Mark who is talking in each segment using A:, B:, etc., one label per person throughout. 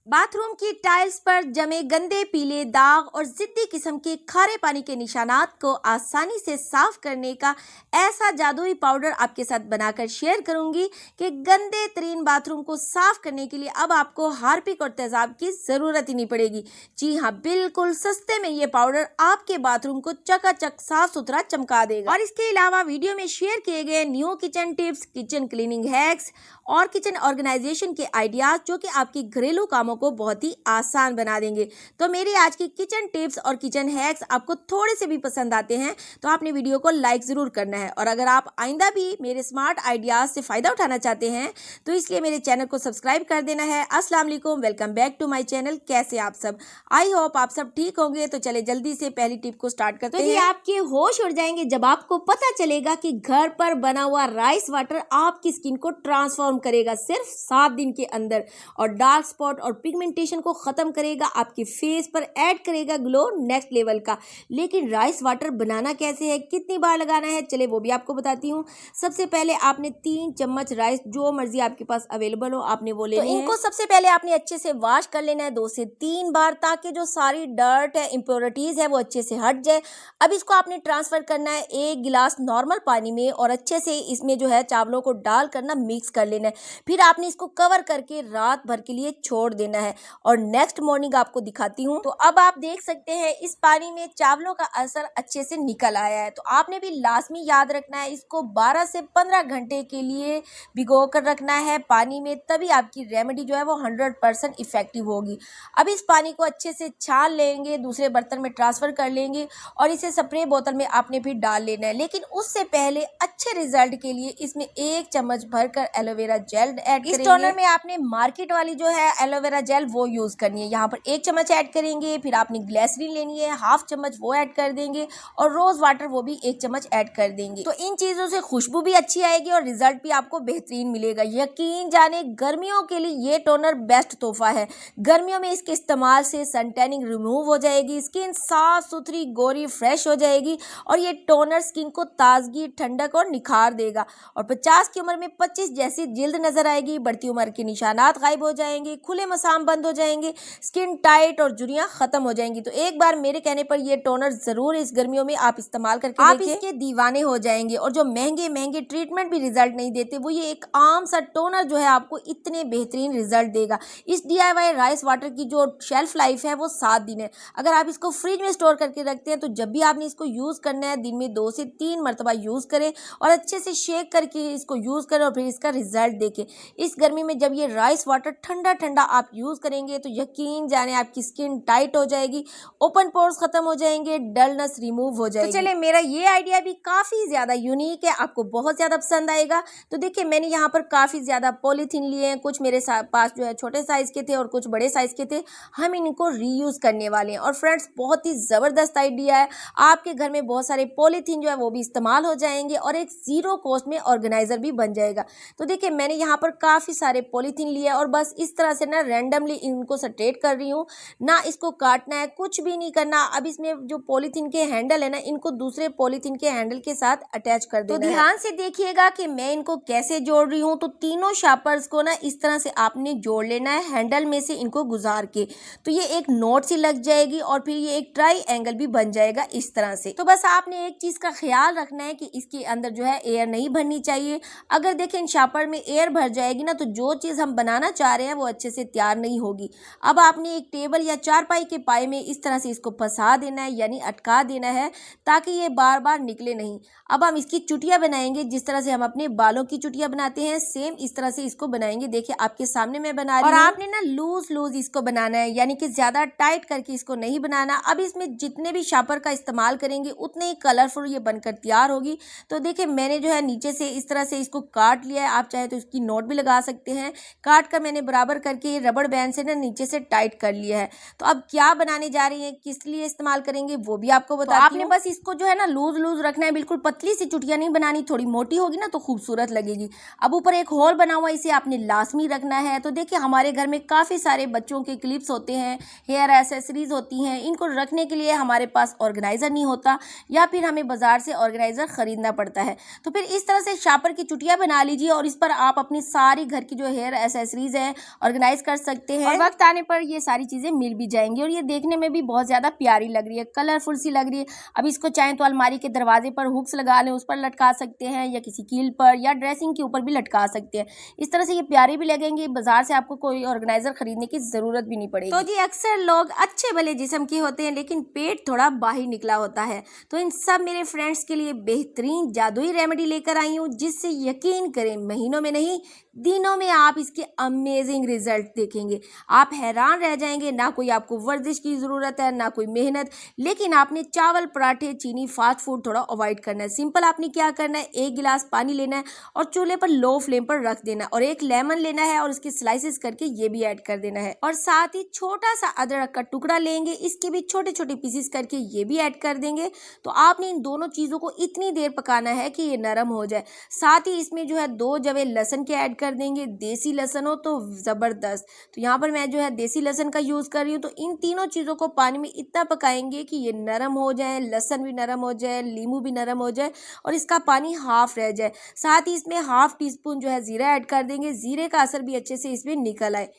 A: Bathroom की tiles पर जमे गंदे पीले दाग और जिद्दी किस्म के खारे पानी के निशानात को आसानी से साफ करने का ऐसा जादुई पाउडर आपके साथ बनाकर शेयर करूंगी कि गंदे तरीन बाथरूम को साफ करने के लिए अब आपको हार्पिक और तेजाब की ज़रूरत ही नहीं पड़ेगी। जी हाँ, बिल्कुल सस्ते में ये पाउडर आपके बाथरूम को चकाचक साफ सुथरा चमका देगा। और इसके अलावा वीडियो में शेयर किए गए new kitchen tips, kitchen cleaning hacks और किचन ऑर्गेनाइजेशन के आइडियाज जो कि आपकी घरेलू कामों को बहुत ही आसान बना देंगे। तो मेरी आज की किचन टिप्स और किचन हैक्स आपको थोड़े से भी पसंद आते हैं तो आपने वीडियो को लाइक ज़रूर करना है। और अगर आप आइंदा भी मेरे स्मार्ट आइडियाज़ से फ़ायदा उठाना चाहते हैं तो इसलिए मेरे चैनल को सब्सक्राइब कर देना है। अस्सलाम वालेकुम, welcome back to my channel. कैसे आप सब? आई होप आप सब ठीक होंगे। तो चले जल्दी से पहली टिप को स्टार्ट करते हैं। आपके होश उड़ जाएंगे जब आपको पता चलेगा कि घर पर बना हुआ राइस वाटर आपकी स्किन को ट्रांसफॉर्म करेगा सिर्फ 7 दिन के अंदर, और डार्क स्पॉट और पिगमेंटेशन को खत्म करेगा, आपके फेस पर ऐड करेगा ग्लो नेक्स्ट लेवल का। लेकिन राइस वाटर बनाना कैसे है, कितनी बार लगाना है, चले वो भी आपको बताती हूँ। सबसे पहले आपने 3 चम्मच राइस, जो मर्जी आपके पास अवेलेबल हो, आपने वो लेनी है। इनको सबसे पहले आपने अच्छे से वॉश कर लेना है 2 से 3 बार, ताकि जो सारी डर्ट है, इम्प्योरिटीज है, वो अच्छे से हट जाए। अब इसको आपने ट्रांसफर करना है 1 गिलास नॉर्मल पानी में और अच्छे से इसमें जो है चावलों को डाल कर ना मिक्स कर लेना है। फिर आपने इसको कवर करके रात भर के लिए छोड़ देना है और नेक्स्ट मॉर्निंग आपको दिखाती हूँ। तो अब आप देख सकते हैं इस पानी में चावलों का असर अच्छे से निकल आया है। तो आपने भी लाजमी याद रखना है, इसको 12 से 15 घंटे के लिए भिगो कर रखना है पानी में, तभी आपकी रेमेडी जो है वो 100% इफेक्टिव होगी। अब इस पानी को अच्छे से छान लेंगे, दूसरे बर्तन में ट्रांसफर कर लेंगे और इसे स्प्रे बोतल में आपने भी डाल लेना है। लेकिन उससे पहले अच्छे रिजल्ट के लिए इसमें 1 चम्मच भरकर एलोवेरा जेल ऐड करेंगे। इस टोनर में आपने मार्केट वाली जो है एलोवेरा जेल वो यूज करनी है। यहाँ पर 1 चम्मच ऐड करेंगे, फिर आपने ग्लिसरीन लेनी है, हाफ चम्मच वो ऐड कर देंगे और रोज वाटर वो भी 1 चम्मच ऐड कर देंगे। तो इन चीजों से खुशबू भी अच्छी आएगी और रिजल्ट भी आपको बेहतरीन मिलेगा। यकीन जाने गर्मियों के लिए ये टोनर बेस्ट तोहफा है। गर्मियों में इसके इस्तेमाल से सन टैनिंग रिमूव हो जाएगी, स्किन साफ सुथरी गोरी फ्रेश हो जाएगी और ये टोनर स्किन को ताजगी, ठंडक और निखार देगा। और 50 की उम्र में 25 जैसी जिल्द नजर आएगी, बढ़ती उम्र के निशानात गायब हो जाएंगे, खुले मसाम बंद हो जाएंगे, स्किन टाइट और झुर्रियां खत्म हो जाएंगी। तो एक बार मेरे कहने पर ये टोनर जरूर इस गर्मियों में आप इस्तेमाल करके आप इसके दीवाने हो जाएंगे। और जो महंगे महंगे ट्रीटमेंट भी रिजल्ट नहीं देते, वो ये एक आम सा टोनर जो है आपको इतने बेहतरीन रिजल्ट देगा। इस DIY राइस वाटर की जो शेल्फ लाइफ है वो 7 दिन है। अगर आप इसको फ्रिज में स्टोर करके रखते हैं तो जब भी आपने इसको यूज करना है दिन में 2 से 3 मरतबा यूज करें और अच्छे से शेक करके इसको यूज करें और फिर इसका रिजल्ट देखें। इस गर्मी में जब ये राइस वाटर ठंडा ठंडा आप यूज करेंगे तो यकीन जाने आपकी स्किन टाइट हो जाएगी, ओपन पोर्स खत्म हो जाएंगे, डलनेस रिमूव हो जाएगी। तो चले, मेरा ये आइडिया भी काफी ज्यादा यूनिक है, आपको बहुत ज्यादा पसंद आएगा। तो देखिए, मैंने यहाँ पर काफी ज्यादा पॉलीथीन लिए हैं, कुछ मेरे पास जो है छोटे साइज के थे और कुछ बड़े साइज के थे। हम इनको रीयूज करने वाले हैं। और फ्रेंड्स, बहुत ही जबरदस्त आइडिया है, आपके घर में बहुत सारे पॉलीथीन जो है वो भी इस्तेमाल हो जाएंगे और एक जीरो कॉस्ट में ऑर्गेनाइजर भी बन जाएगा। तो देखिए, मैंने यहाँ पर काफी सारे पॉलीथीन लिए और बस इस तरह से ना रैंडमली इनको स्ट्रेट कर रही हूँ, ना इसको काटना है, कुछ भी नहीं करना। अब इसमें जो पॉलीथीन के हैंडल है ना, इनको दूसरे पॉलीथीन के हैंडल के साथ अटैच कर देना है। तो ध्यान से देखिएगा कि मैं इनको कैसे जोड़ रही हूँ। तो तीनों शापर्स को ना इस तरह से आपने जोड़ लेना है हैंडल में से इनको गुजार के, तो ये एक नोट सी लग जाएगी और फिर ये एक ट्राई एंगल भी बन जाएगा इस तरह से। तो बस आपने एक चीज का ख्याल रखना है कि इसके अंदर जो है एयर नहीं भरनी चाहिए। अगर देखें इन शापर में एयर भर जाएगी ना, तो जो चीज हम बनाना चाह रहे हैं वो अच्छे से तैयार नहीं होगी। अब आपने एक टेबल या चारपाई के पाए में इस तरह से इसको फंसा देना है, यानी अटका देना है, ताकि ये बार बार निकले नहीं। अब हम इसकी चुटिया बनाएंगे, जिस तरह से हम अपने बालों की चुटिया बनाते हैं, सेम इस तरह से इसको बनाएंगे। देखिए, आपके सामने मैं बना रही हूँ। और आपने ना लूज लूज इसको बनाना है, यानी कि ज्यादा टाइट करके इसको नहीं बनाना। अब इसमें जितने भी शापर का इस्तेमाल करेंगे उतने ही कलरफुल ये बनकर तैयार होगी। तो देखिए, मैंने जो है नीचे से इस तरह से इसको काट लिया है, आप चाहे तो इसकी नोट भी लगा सकते हैं। काट कर मैंने बराबर करके रबड़ बैंड से ना नीचे से टाइट कर लिया है। तो अब क्या बनाने जा रही है, किस लिए इस्तेमाल करेंगे, वो भी आपको बताती हूँ। आपने बस इसको जो है ना लूज लूज रखना है, बिल्कुल पतली सी चुटिया नहीं बनानी, थोड़ी मोटी होगी ना तो खूबसूरत लगेगी। अब ऊपर एक होल बना हुआ, इसे आपने लाजमी रखना है। तो देखिए, हमारे घर में काफी सारे बच्चों के क्लिप्स होते हैं, हेयर एसेसरीज होती हैं, इनको रखने के लिए हमारे पास ऑर्गेनाइजर नहीं होता या फिर हमें बाजार से ऑर्गेनाइजर खरीदना पड़ता है। तो फिर इस तरह से शापर की चुटिया बना लीजिए और इस पर आप अपनी सारी घर की जो हेयर एसेसरीज है ऑर्गेनाइज कर सकते सकते हैं और वक्त आने पर ये सारी चीज़ें मिल भी जाएंगी। और ये देखने में भी बहुत ज़्यादा प्यारी लग रही है, कलरफुल सी लग रही है। अब इसको चाहें तो अलमारी के दरवाजे पर हुक्स लगा लें, उस पर लटका सकते हैं, या किसी कील पर या ड्रेसिंग के ऊपर भी लटका सकते हैं। इस तरह से ये प्यारी भी लगेंगे। बाजार से आपको कोई ऑर्गेनाइजर खरीदने की ज़रूरत भी नहीं पड़ेगी। तो जी अक्सर लोग अच्छे भले जिस्म के होते हैं लेकिन पेट थोड़ा बाहर निकला होता है, तो इन सब मेरे फ्रेंड्स के लिए बेहतरीन जादुई रेमेडी लेकर आई हूँ, जिससे यकीन करें महीनों में नहीं दिनों में आप इसके अमेजिंग रिजल्ट देखेंगे। आप हैरान रह जाएंगे। ना कोई आपको वर्जिश की ज़रूरत है, ना कोई मेहनत, लेकिन आपने चावल, पराठे, चीनी, फास्ट फूड थोड़ा अवॉइड करना है। सिंपल आपने क्या करना है, 1 गिलास पानी लेना है और चूल्हे पर लो फ्लेम पर रख देना है, और 1 लेमन लेना है और उसकी स्लाइसेस करके ये भी ऐड कर देना है, और साथ ही छोटा सा अदरक का टुकड़ा लेंगे, इसके भी छोटे छोटे पीसेस करके ये भी ऐड कर देंगे। तो आपने इन दोनों चीज़ों को इतनी देर पकाना है कि ये नरम हो जाए। साथ ही इसमें जो है 2 जवे लहसुन के ऐड कर देंगे, देसी लहसुन हो तो ज़बरदस्त। तो यहाँ पर मैं जो है देसी लहसुन का यूज़ कर रही हूँ। तो इन तीनों चीज़ों को पानी में इतना पकाएंगे कि ये नरम हो जाए, लहसुन भी नरम हो जाए, नींबू भी नरम हो जाए और इसका पानी हाफ रह जाए। साथ ही इसमें हाफ टीस्पून जो है ज़ीरा ऐड कर देंगे, ज़ीरे का असर भी अच्छे से इसमें निकल आए।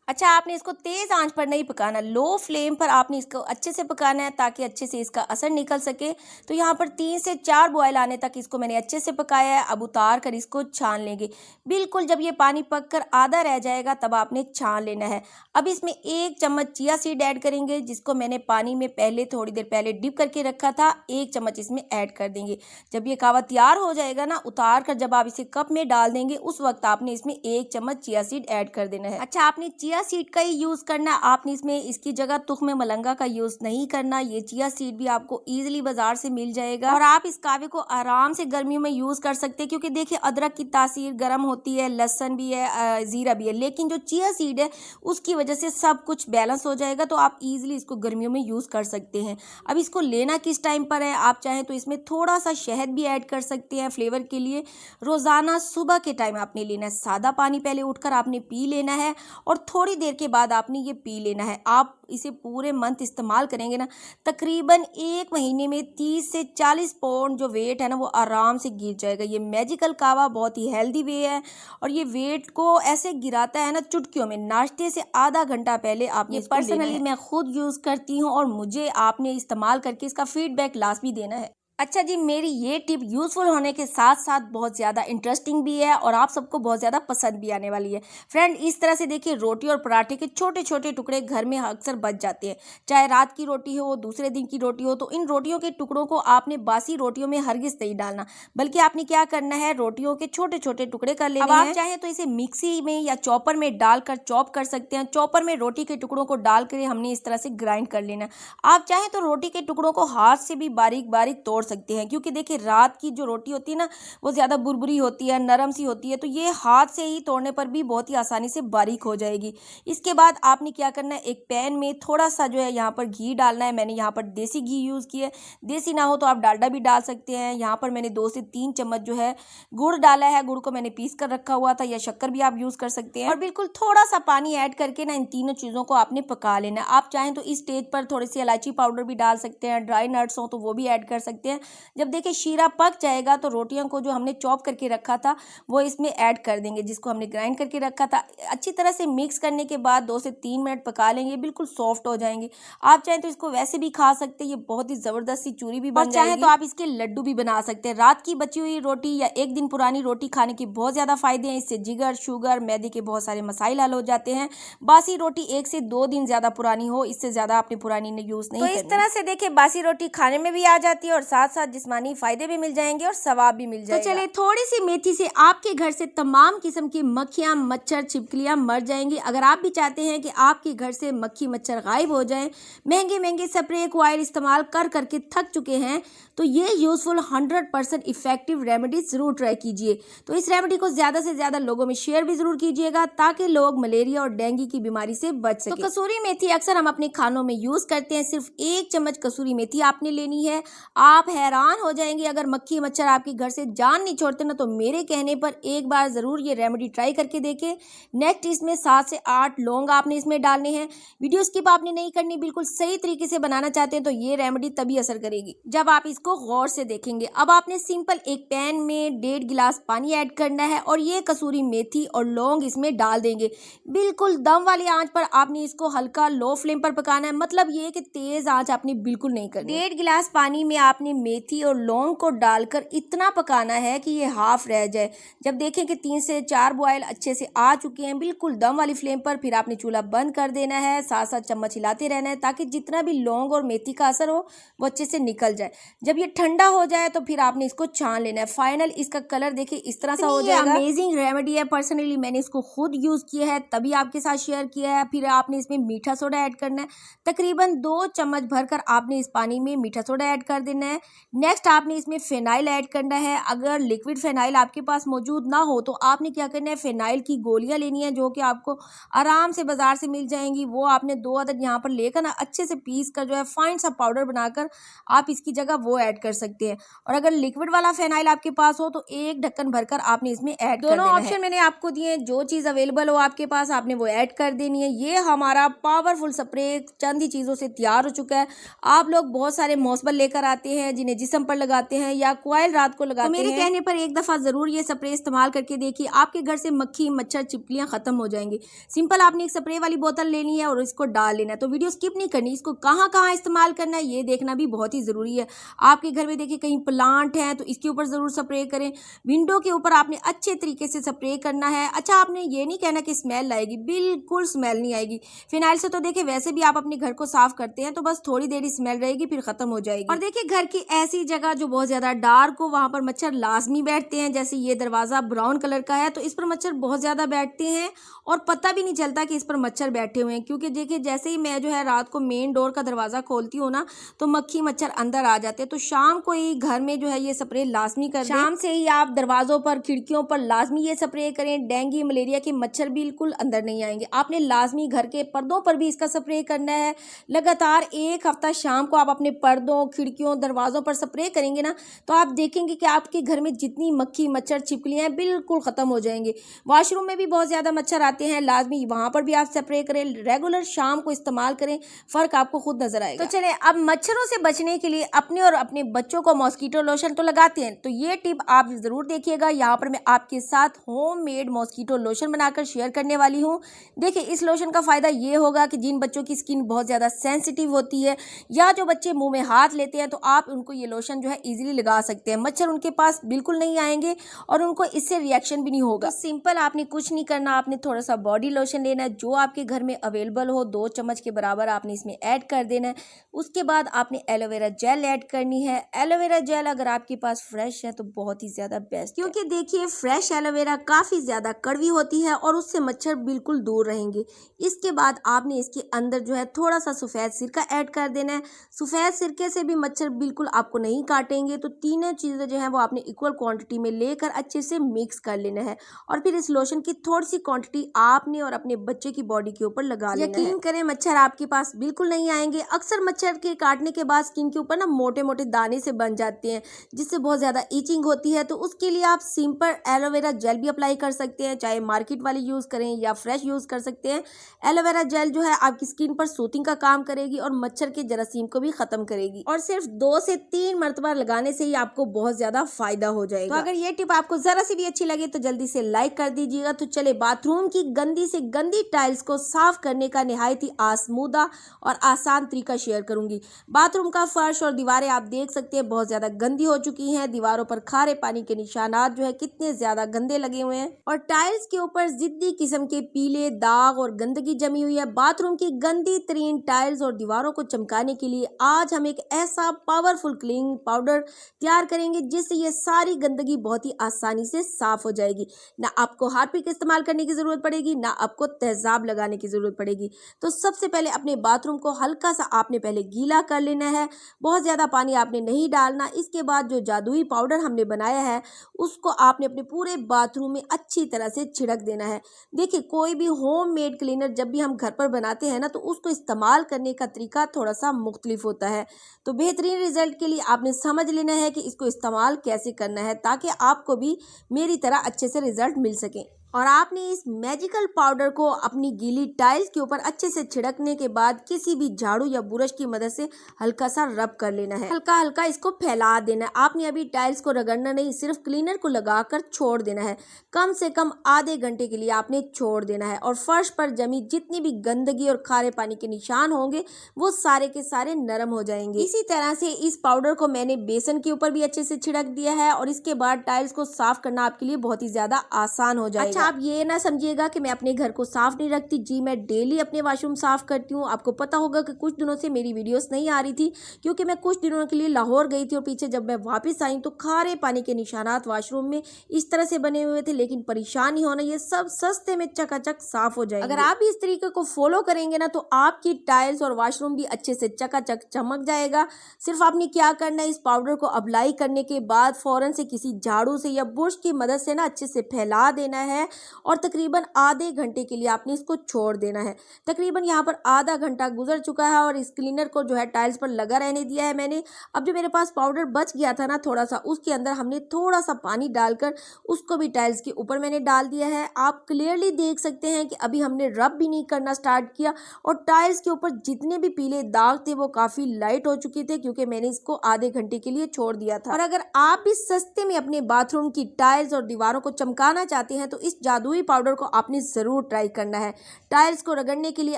A: अच्छा, आपने इसको तेज़ आंच पर नहीं पकाना, लो फ्लेम पर आपने इसको अच्छे से पकाना है ताकि अच्छे से इसका असर निकल सके। तो यहाँ पर 3 से 4 बॉयल आने तक इसको मैंने अच्छे से पकाया है। अब उतार कर इसको छान लेंगे। बिल्कुल जब ये पानी पककर आधा रह जाएगा तब आपने छान लेना है। अब इसमें 1 चम्मच चिया सीड ऐड करेंगे, जिसको मैंने पानी में पहले थोड़ी देर पहले डिप करके रखा था। 1 चम्मच इसमें ऐड कर देंगे। जब ये कावा तैयार हो जाएगा ना, उतार कर जब आप इसे कप में डाल देंगे, उस वक्त आपने इसमें 1 चम्मच चिया सीड ऐड कर देना है। अच्छा, आपने चिया सीड का ही यूज़ करना है। आपने इसमें इसकी जगह तुख्म मलंगा का यूज़ नहीं करना। ये चिया सीड भी आपको ईजिली बाजार से मिल जाएगा और आप इस कावे को आराम से गर्मियों में यूज़ कर सकते हैं, क्योंकि देखिए अदरक की तासीर गर्म होती है, लहसुन भी है, ज़ीरा भी है, लेकिन जो चिया सीड है उसकी वजह से सब कुछ बैलेंस हो जाएगा। तो आप ईजिली इसको गर्मियों में यूज़ कर सकते हैं। अब इसको लेना किस टाइम पर है, आप चाहें तो इसमें थोड़ा सा शहद भी ऐड कर सकते हैं फ्लेवर के लिए। रोज़ाना सुबह के टाइम आपने लेना है। सादा पानी पहले उठकर आपने पी लेना है और थोड़ी देर के बाद आपने ये पी लेना है। आप इसे पूरे मंथ इस्तेमाल करेंगे ना, तकरीबन 1 महीने में 30 से 40 पाउंड जो वेट है ना वो आराम से गिर जाएगा। ये मैजिकल कावा बहुत ही हेल्दी वे है और ये वेट को ऐसे गिराता है ना चुटकियों में। नाश्ते से आधा घंटा पहले आपने इसको लेना है। पर्सनली मैं खुद यूज़ करती हूँ और मुझे आपने इस्तेमाल करके इसका फीडबैक लाजमी देना है। अच्छा जी, मेरी ये टिप यूज़फुल होने के साथ साथ बहुत ज़्यादा इंटरेस्टिंग भी है और आप सबको बहुत ज़्यादा पसंद भी आने वाली है। फ्रेंड, इस तरह से देखिए रोटी और पराठे के छोटे छोटे टुकड़े घर में अक्सर बच जाते हैं। चाहे रात की रोटी हो, दूसरे दिन की रोटी हो, तो इन रोटियों के टुकड़ों को आपने बासी रोटियों में हरगिज़ नहीं डालना, बल्कि आपने क्या करना है, रोटियों के छोटे छोटे टुकड़े कर लेने हैं। अब आप चाहें तो इसे मिक्सी में या चॉपर में डालकर चॉप कर सकते हैं। चॉपर में रोटी के टुकड़ों को डालकर हमने इस तरह से ग्राइंड कर लेना। आप चाहें तो रोटी के टुकड़ों को हाथ से भी बारीक बारीक तोड़ सकते हैं, क्योंकि देखिए रात की जो रोटी होती है ना वो ज़्यादा बुरबुरी होती है, नरम सी होती है, तो ये हाथ से ही तोड़ने पर भी बहुत ही आसानी से बारीक हो जाएगी। इसके बाद आपने क्या करना है, एक पैन में थोड़ा सा जो है यहाँ पर घी डालना है। मैंने यहाँ पर देसी घी यूज़ किया है, देसी ना हो तो आप डालडा भी डाल सकते हैं। यहाँ पर मैंने 2 से 3 चम्मच जो है गुड़ डाला है। गुड़ को मैंने पीस कर रखा हुआ था, या शक्कर भी आप यूज़ कर सकते हैं। और बिल्कुल थोड़ा सा पानी ऐड करके ना इन तीनों चीज़ों को आपने पका लेना है। आप चाहें तो इस स्टेज पर थोड़ी सी इलायची पाउडर भी डाल सकते हैं, ड्राई नट्स हो तो वो भी ऐड कर सकते हैं। जब देखिए शीरा पक जाएगा तो रोटियों को जो हमने चॉप करके रखा था वो इसमें ऐड कर देंगे, जिसको हमने ग्राइंड करके रखा था। अच्छी तरह से मिक्स करने के बाद 2 से 3 मिनट पका लेंगे, बिल्कुल सॉफ्ट हो जाएंगे। आप चाहें तो इसको वैसे भी खा सकते हैं, ये बहुत ही ज़बरदस्त सी चूरी भी बन जाएगी। चाहें तो आप इसके लड्डू भी बना सकते हैं। रात की बची हुई रोटी या 1 दिन पुरानी रोटी खाने के बहुत ज़्यादा फायदे हैं। इससे जिगर, शुगर, मैदे के बहुत सारे मसाइल हल हो जाते हैं। बासी रोटी 1 से 2 दिन ज़्यादा पुरानी हो, इससे ज़्यादा आपने पुरानी ने यूज़ नहीं करनी। तो इस तरह से देखिए बासी रोटी खाने में भी आ जाती है और साथ साथ जिस्मानी फायदे भी मिल जाएंगे और सवाब भी मिल जाएगा। तो चलिए, थोड़ी सी मेथी से आपके घर से तमाम किस्म की मक्खियाँ, मच्छर, छिपकलियाँ मर जाएंगी। अगर आप भी चाहते हैं कि आपके घर से मक्खी मच्छर गायब हो जाएं, महंगे महंगे स्प्रे कॉइल इस्तेमाल कर करके थक चुके हैं, तो ये यूज़फुल 100% इफेक्टिव रेमेडी ज़रूर ट्राई कीजिए। तो इस रेमेडी को ज़्यादा से ज़्यादा लोगों में शेयर भी ज़रूर कीजिएगा, ताकि लोग मलेरिया और डेंगू की बीमारी से बच सकें। तो कसूरी मेथी अक्सर हम अपने खानों में यूज़ करते हैं। सिर्फ 1 चम्मच कसूरी मेथी आपने लेनी है। आप हैरान हो जाएंगे। अगर मक्खी मच्छर आपके घर से जान नहीं छोड़ते ना, तो मेरे कहने पर एक बार ज़रूर ये रेमेडी ट्राई करके देखें। नेक्स्ट इसमें 7 से 8 लौंग आपने इसमें डालने हैं। वीडियो स्किप आपने नहीं करनी, बिल्कुल सही तरीके से बनाना चाहते हैं तो ये रेमेडी तभी असर करेगी जब आप इसको गौर से देखेंगे। अब आपने सिंपल एक पैन में 1.5 गिलास पानी ऐड करना है और ये कसूरी मेथी और लौंग इसमें डाल देंगे। बिल्कुल दम वाली आंच पर आपने इसको हल्का लो फ्लेम पर पकाना है, मतलब ये कि तेज आंच आपने बिल्कुल नहीं करनी। 1.5 गिलास पानी में आपने मेथी और लौंग को डालकर इतना पकाना है कि ये हाफ रह जाए। जब देखें कि 3 से 4 बॉयल अच्छे से आ चुके हैं बिल्कुल दम वाली फ्लेम पर, फिर आपने चूल्हा बंद कर देना है। साथ साथ चम्मच हिलाते रहना है ताकि जितना भी लौंग और मेथी का असर हो वो अच्छे से निकल जाए। जब ये ठंडा हो जाए तो फिर आपने इसको छान लेना है। फाइनल इसका कलर देखिए इस तरह सा हो जाएगा। अमेजिंग रेमेडी है, पर्सनली मैंने इसको खुद यूज़ किया है तभी आपके साथ शेयर किया है। फिर आपने इसमें मीठा सोडा ऐड करना है, तकरीबन 2 चम्मच भरकर आपने इस पानी में मीठा सोडा ऐड कर देना है। नेक्स्ट आपने इसमें फेनाइल ऐड करना है। अगर लिक्विड फेनाइल आपके पास मौजूद ना हो तो आपने क्या करना है, फेनाइल की गोलियां लेनी है जो कि आपको आराम से बाजार से मिल जाएंगी। वो आपने 2 अदद यहाँ पर लेकर ना अच्छे से पीस कर जो है फाइन सा पाउडर बनाकर आप इसकी जगह वो ऐड कर सकते हैं। और अगर लिक्विड वाला फेनाइल आपके पास हो तो 1 ढक्कन भरकर आपने इसमें ऐड कर देना है। दोनों ऑप्शन मैंने आपको दिए, जो चीज़ अवेलेबल हो आपके पास आपने वो ऐड कर देनी है। ये हमारा पावरफुल स्प्रे चंद ही चीज़ों से तैयार हो चुका है। आप लोग बहुत सारे मौसबल लेकर आते हैं जिन्हें जिस्म पर लगाते हैं या कॉइल रात को लगाते हैं। तो मेरे कहने पर एक दफ़ा ज़रूर ये स्प्रे इस्तेमाल करके देखिए, आपके घर से मक्खी मच्छर चिपकलियाँ ख़त्म हो जाएंगी। सिंपल आपने एक स्प्रे वाली बोतल लेनी है और इसको डाल लेना है। तो वीडियो स्किप नहीं करनी, इसको कहाँ कहाँ इस्तेमाल करना है ये देखना भी बहुत ही ज़रूरी है। आपके घर में देखिए कहीं प्लांट है तो इसके ऊपर ज़रूर स्प्रे करें। विंडो के ऊपर आपने अच्छे तरीके से स्प्रे करना है। अच्छा, आपने ये नहीं कहना कि स्मेल आएगी, बिल्कुल स्मेल नहीं आएगी। फिनाइल से तो देखिए वैसे भी आप अपने घर को साफ करते हैं तो बस थोड़ी देर ही स्मेल रहेगी फिर खत्म हो जाएगी। और देखिए घर की ऐसी जगह जो बहुत ज्यादा डार्क हो वहां पर मच्छर लाजमी बैठते हैं। जैसे ये दरवाजा ब्राउन कलर का है तो इस पर मच्छर बहुत ज्यादा बैठते हैं और पता भी नहीं चलता कि इस पर मच्छर बैठे हुए हैं, क्योंकि देखिए जैसे ही मैं जो है रात को मेन डोर का दरवाजा खोलती हूँ ना तो मक्खी मच्छर अंदर आ जाते हैं। तो शाम को ही घर में जो है ये स्प्रे लाजमी कर दें। शाम से ही आप दरवाजों पर खिड़कियों पर लाजमी ये स्प्रे करें। डेंगू मलेरिया के मच्छर बिल्कुल अंदर नहीं आएंगे। आपने लाजमी घर के पर्दों पर भी इसका स्प्रे करना है। लगातार 1 हफ्ता शाम को आप अपने पर्दों खिड़कियों दरवाजों पर स्प्रे करेंगे ना तो आप देखेंगे कि आपके घर में जितनी मक्खी मच्छर छिपकलियां हैं बिल्कुल ख़त्म हो जाएंगे। वॉशरूम में भी बहुत ज़्यादा मच्छर आते हैं, लाजमी वहाँ पर भी आप स्प्रे करें। रेगुलर शाम को इस्तेमाल करें, फ़र्क आपको खुद नजर आएगा। तो चलें अब मच्छरों से बचने के लिए अपने और अपने बच्चों को मॉस्किटो लोशन तो लगाते हैं, तो ये टिप आप ज़रूर देखिएगा। यहाँ पर मैं आपके साथ होममेड मॉस्किटो लोशन बनाकर शेयर करने वाली हूँ। देखिए इस लोशन का फ़ायदा ये होगा कि जिन बच्चों की स्किन बहुत ज़्यादा सेंसिटिव होती है या जो बच्चे मुंह में हाथ लेते हैं तो आप उनको ये लोशन जो है इजीली लगा सकते हैं। मच्छर उनके पास बिल्कुल नहीं आएंगे और उनको इससे रिएक्शन भी नहीं होगा। तो सिंपल आपने कुछ नहीं करना, आपने थोड़ा सा बॉडी लोशन लेना है जो आपके घर में अवेलेबल हो, 2 चम्मच के बराबर आपने इसमें ऐड कर देना है। उसके बाद आपने एलोवेरा जेल ऐड करनी है। एलोवेरा जेल अगर आपके पास फ्रेश है तो बहुत ही ज़्यादा बेस्ट, क्योंकि देखिए फ्रेश एलोवेरा काफ़ी ज़्यादा कड़वी होती है और उससे मच्छर बिल्कुल दूर रहेंगे। इसके बाद आपने इसके अंदर जो है थोड़ा सा सफ़ेद सिरका ऐड कर देना है। सफ़ेद सिरके से भी मच्छर बिल्कुल आपको नहीं काटेंगे। तो तीनों चीज़ें जो है वो आपने इक्वल क्वांटिटी में लेकर अच्छे से मिक्स कर लेना है और फिर इस लोशन की थोड़ी सी क्वांटिटी आपने और अपने बच्चे की बॉडी के ऊपर लगा लेना है। यकीन करें मच्छर आपके पास बिल्कुल नहीं आएंगे। अक्सर मच्छर के काटने के बाद स्किन के ऊपर ना मोटे मोटे दाने से बन जाते हैं जिससे बहुत ज़्यादा ईचिंग होती है। तो उसके लिए आप सिंपल एलोवेरा जेल भी अप्लाई कर सकते हैं, चाहे मार्केट वाली यूज़ करें या फ्रेश यूज़ कर सकते हैं। एलोवेरा जेल जो है आपकी स्किन पर सूथिंग का काम करेगी और मच्छर के जरासीम को भी खत्म करेगी और सिर्फ 2 से 3 मरतबा लगाने से ही आपको बहुत ज्यादा फायदा हो जाएगा। तो अगर ये टिप आपको जरा सी भी अच्छी लगे तो जल्दी से लाइक कर दीजिएगा। तो चले बाथरूम की गंदी से गंदी टाइल्स को साफ करने का निहायत ही आसमूदा और आसान तरीका शेयर करूंगी। बाथरूम का फर्श और दीवारें आप देख सकते हैं बहुत ज्यादा गंदी हो चुकी हैं। दीवारों पर खारे पानी के निशानात जो है कितने ज्यादा गंदे लगे हुए हैं और टाइल्स के ऊपर जिद्दी किस्म के पीले दाग और गंदगी जमी हुई है। बाथरूम की गंदी तरीन टाइल्स और दीवारों को चमकाने के लिए आज हम एक ऐसा पावरफुल क्लीनिंग पाउडर तैयार करेंगे जिससे ये सारी गंदगी बहुत ही आसानी से साफ हो जाएगी। ना आपको हार्पिक इस्तेमाल करने की जरूरत पड़ेगी, ना आपको तेजाब लगाने की जरूरत पड़ेगी। तो सबसे पहले अपने बाथरूम को हल्का सा आपने पहले गीला कर लेना है, बहुत ज्यादा पानी आपने नहीं डालना। इसके बाद जो जादुई पाउडर हमने बनाया है उसको आपने अपने पूरे बाथरूम में अच्छी तरह से छिड़क देना है। देखिए कोई भी होममेड क्लीनर जब भी हम घर पर बनाते हैं ना तो उसको इस्तेमाल करने का तरीका थोड़ा सा मुख्तलिफ होता है। तो बेहतरीन रिजल्ट के लिए आपने समझ लेना है कि इसको इस्तेमाल कैसे करना है, ताकि आपको भी मेरी तरह अच्छे से रिजल्ट मिल सके। और आपने इस मैजिकल पाउडर को अपनी गीली टाइल्स के ऊपर अच्छे से छिड़कने के बाद किसी भी झाड़ू या ब्रश की मदद से हल्का सा रब कर लेना है, हल्का हल्का इसको फैला देना है। आपने अभी टाइल्स को रगड़ना नहीं, सिर्फ क्लीनर को लगाकर छोड़ देना है। कम से कम आधे घंटे के लिए आपने छोड़ देना है और फर्श पर जमी जितनी भी गंदगी और खारे पानी के निशान होंगे वो सारे के सारे नरम हो जाएंगे। इसी तरह से इस पाउडर को मैंने बेसन के ऊपर भी अच्छे से छिड़क दिया है और इसके बाद टाइल्स को साफ करना आपके लिए बहुत ही ज्यादा आसान हो जाएगा। आप ये ना समझिएगा कि मैं अपने घर को साफ नहीं रखती। जी, मैं डेली अपने वॉशरूम साफ करती हूँ। आपको पता होगा कि कुछ दिनों से मेरी वीडियोस नहीं आ रही थी क्योंकि मैं कुछ दिनों के लिए लाहौर गई थी और पीछे जब मैं वापस आई तो खारे पानी के निशानात वॉशरूम में इस तरह से बने हुए थे। लेकिन परेशान नहीं होना, ये सब सस्ते में चकाचक साफ हो जाएंगे। अगर आप इस तरीके को फॉलो करेंगे ना तो आपकी टाइल्स और वॉशरूम भी अच्छे से चकाचक चमक जाएगा। सिर्फ आपने क्या करना है, इस पाउडर को अप्लाई करने के बाद फौरन से किसी झाड़ू से या ब्रश की मदद से ना अच्छे से फैला देना है और तकरीबन आधे घंटे के लिए आपने इसको छोड़ देना है। तकरीबन यहाँ पर आधा घंटा गुजर चुका है और इस क्लीनर को जो है टाइल्स पर लगा रहने दिया है मैंने। अब जो मेरे पास पाउडर बच गया था ना थोड़ा सा, उसके अंदर हमने थोड़ा सा पानी डालकर उसको भी टाइल्स के ऊपर मैंने डाल दिया है। आप क्लियरली देख सकते हैं कि अभी हमने रब भी नहीं करना स्टार्ट किया और टाइल्स के ऊपर जितने भी पीले दाग थे वो काफ़ी लाइट हो चुके थे क्योंकि मैंने इसको आधे घंटे के लिए छोड़ दिया था। और अगर आप भी सस्ते में अपने बाथरूम की टाइल्स और दीवारों को चमकाना चाहते हैं तो इस जादुई पाउडर को आपने ज़रूर ट्राई करना है। टाइल्स को रगड़ने के लिए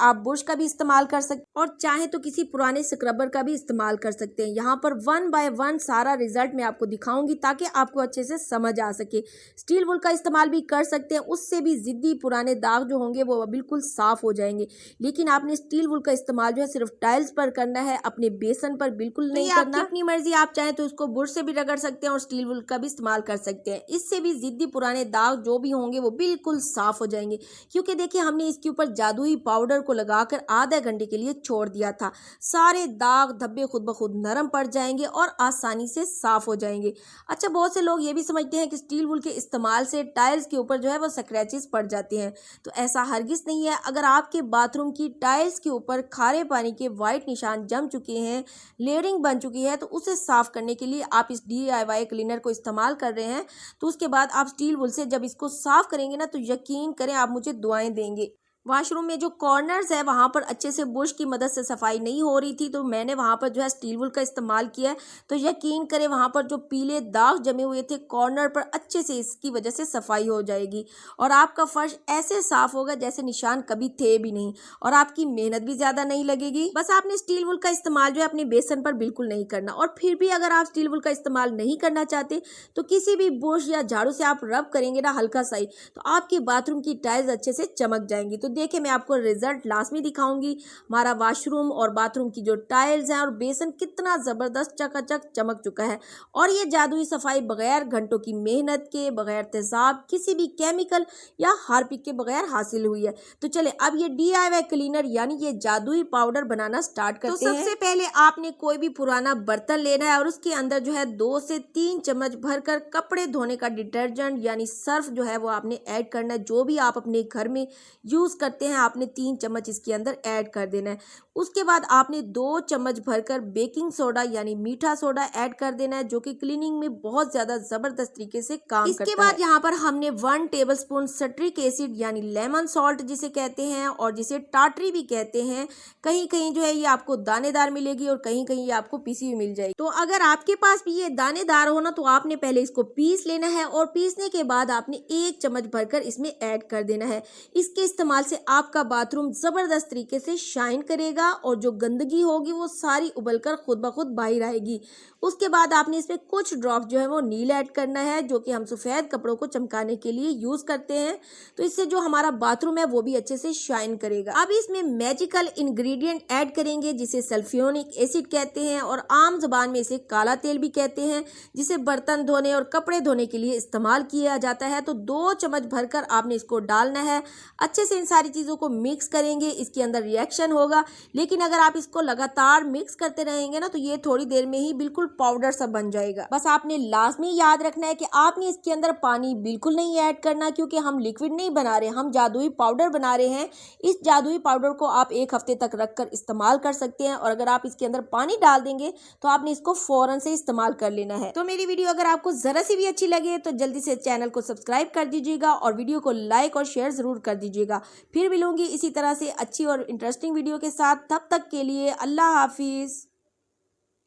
A: आप बुरश का भी इस्तेमाल कर सकते हैं और चाहे तो किसी पुराने स्क्रबर का भी इस्तेमाल कर सकते हैं। यहाँ पर 1 बाय 1 सारा रिजल्ट मैं आपको दिखाऊंगी ताकि आपको अच्छे से समझ आ सके। स्टील वुल का इस्तेमाल भी कर सकते हैं, उससे भी ज़िद्दी पुराने दाग जो होंगे वो बिल्कुल साफ़ हो जाएंगे। लेकिन आपने स्टील वुल का इस्तेमाल जो है सिर्फ टाइल्स पर करना है, अपने बेसन पर बिल्कुल नहीं करना। अपनी मर्जी, आप चाहें तो उसको बुरश से भी रगड़ सकते हैं और स्टील वुल का भी इस्तेमाल कर सकते हैं। इससे भी ज़िद्दी पुराने दाग जो भी होंगे वो बिल्कुल साफ़ हो जाएंगे क्योंकि देखिए हमने इसके ऊपर जादुई पाउडर को लगाकर आधे घंटे के लिए छोड़ दिया था। सारे दाग धब्बे खुद ब खुद नरम पड़ जाएंगे और आसानी से साफ हो जाएंगे। अच्छा, बहुत से लोग ये भी समझते हैं कि स्टील वुल के इस्तेमाल से टाइल्स के ऊपर जो है वो स्क्रैचेस पड़ जाते हैं, तो ऐसा हरगिज़ नहीं है। अगर आपके बाथरूम की टाइल्स के ऊपर खारे पानी के वाइट निशान जम चुके हैं, लेयरिंग बन चुकी है, तो उसे साफ करने के लिए आप इस DIY क्लीनर को इस्तेमाल कर रहे हैं तो उसके बाद आप स्टील वुल से जब इसको साफ करेंगे ना तो यकीन करें आप मुझे दुआएं देंगे। वॉशरूम में जो कॉर्नर्स है वहाँ पर अच्छे से बुरश की मदद से सफाई नहीं हो रही थी तो मैंने वहाँ पर जो है स्टील वुल का इस्तेमाल किया है, तो यकीन करें वहाँ पर जो पीले दाग जमे हुए थे कॉर्नर पर अच्छे से इसकी वजह से सफाई हो जाएगी और आपका फर्श ऐसे साफ होगा जैसे निशान कभी थे भी नहीं और आपकी मेहनत भी ज़्यादा नहीं लगेगी। बस आपने स्टील वुल का इस्तेमाल जो है अपने बेसन पर बिल्कुल नहीं करना। और फिर भी अगर आप स्टील वुल का इस्तेमाल नहीं करना चाहते तो किसी भी बुरश या झाड़ू से आप रब करेंगे ना हल्का सा ही, तो आपके बाथरूम की टाइल्स अच्छे से चमक जाएंगी। तो देखिए मैं आपको रिजल्ट लास्ट में दिखाऊंगी। हमारा वॉशरूम और बाथरूम की जो टाइल्स हैं और बेसन कितना ज़बरदस्त चकाचक चमक चुका है और ये जादुई सफाई बगैर घंटों की मेहनत के, बगैर तेजाब, किसी भी केमिकल या हार्पिक के बगैर हासिल हुई है। तो चले अब ये DIY क्लीनर यानी ये जादुई पाउडर बनाना स्टार्ट करते हैं। तो सबसे पहले आपने कोई भी पुराना बर्तन लेना है और उसके अंदर जो है 2 से 3 चम्मच भरकर कपड़े धोने का डिटर्जेंट यानी सर्फ जो है वो आपने ऐड करना है। जो भी आप अपने घर में यूज़ करते हैं आपने 3 चम्मच इसके अंदर ऐड कर देना है। उसके बाद आपने 2 चम्मच भरकर बेकिंग सोडा यानी मीठा सोडा ऐड कर देना है जो कि क्लीनिंग में बहुत ज़्यादा ज़बरदस्त तरीके से काम करता है। इसके बाद यहाँ पर हमने 1 टेबलस्पून सिट्रिक एसिड यानी लेमन सॉल्ट जिसे कहते हैं और जिसे टाटरी भी कहते हैं, कहीं कहीं जो है ये आपको दानेदार मिलेगी और कहीं कहीं ये आपको पीसी हुई मिल जाएगी। तो अगर आपके पास भी ये दानेदार हो ना तो आपने पहले इसको पीस लेना है और पीसने के बाद आपने 1 चम्मच भरकर इसमें ऐड कर देना है। इसके इस्तेमाल से आपका बाथरूम ज़बरदस्त तरीके से शाइन करेगा और जो गंदगी होगी वो सारी उबलकर खुद ब खुद बाहर आएगी। उसके बाद आपने इसमें कुछ ड्रॉप जो है वो नील ऐड करना है जो कि हम सफ़ेद कपड़ों को चमकाने के लिए यूज़ करते हैं, तो इससे जो हमारा बाथरूम है वो भी अच्छे से शाइन करेगा। अब इसमें मैजिकल इंग्रेडिएंट ऐड करेंगे जिसे सल्फ्योनिक एसिड कहते हैं और आम जुबान में इसे काला तेल भी कहते हैं, जिसे बर्तन धोने और कपड़े धोने के लिए इस्तेमाल किया जाता है। तो 2 चम्मच भरकर आपने इसको डालना है। अच्छे से इन सारी सारी चीज़ों को मिक्स करेंगे इसके अंदर रिएक्शन होगा, लेकिन अगर आप इसको लगातार मिक्स करते रहेंगे ना तो ये थोड़ी देर में ही बिल्कुल पाउडर सा बन जाएगा। बस आपने लाजमी याद रखना है कि आपने इसके अंदर पानी बिल्कुल नहीं ऐड करना, क्योंकि हम लिक्विड नहीं बना रहे, हम जादुई पाउडर बना रहे हैं। इस जादुई पाउडर को आप 1 हफ्ते तक रखकर इस्तेमाल कर सकते हैं, और अगर आप इसके अंदर पानी डाल देंगे तो आपने इसको फौरन से इस्तेमाल कर लेना है। तो मेरी वीडियो अगर आपको जरा सी भी अच्छी लगे तो जल्दी से चैनल को सब्सक्राइब कर दीजिएगा और वीडियो को लाइक और शेयर जरूर कर दीजिएगा। फिर मिलूंगी इसी तरह से अच्छी और इंटरेस्टिंग वीडियो के साथ, तब तक के लिए अल्लाह हाफिज।